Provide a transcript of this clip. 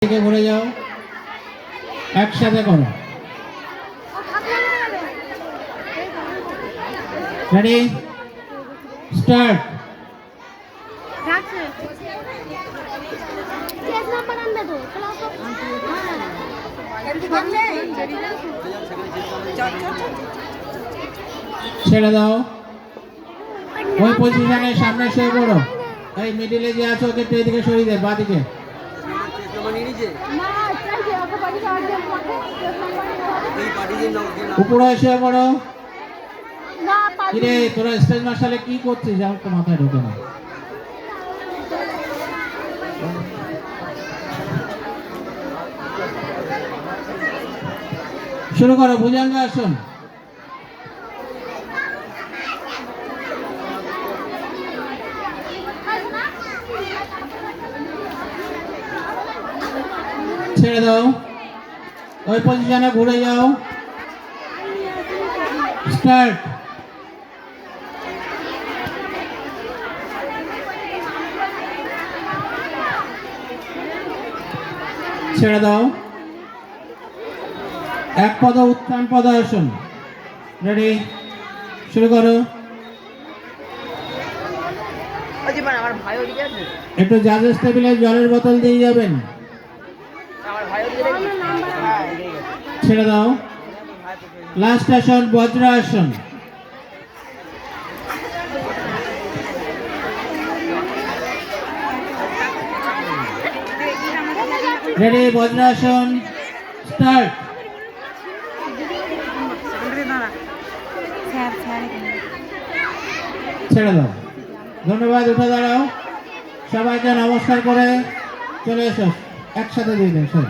দিকে ঘুরে যাও, একসাথে করো। Ready, start. ছেড়ে দাও, ওই পজিশনে সামনে শুয়ে পড়ো। এই মিডিলে যে আছো ওকে এদিকে সরিয়ে দে, বাঁদিকে। উপরে শুয়ে পড়ো। কিরে তোরা স্টেজ মার্শালে কি করছিস? আমার তো মাথায় ঢোকে না। শুরু করো ভুজঙ্গ আসন। ছেড়ে দাও, ওই পজিশনে ঘুরে যাও, স্টার্ট। ছেড়ে দাও, এক পদ উত্থান পদাসন। রেডি, শুরু করো। একটু জাজেস টেবিলে জলের বোতল দিয়ে যাবেন। ছেড়ে দাও, লাস্ট আসন বজ্র আসন। রেডি, বজ্রাসন, স্টার্ট। ছেড়ে দাও, ধন্যবাদ। উঠে দাঁড়াও, সবাইকে নমস্কার করে চলে এসো, একসাথে দিয়ে দেন সব।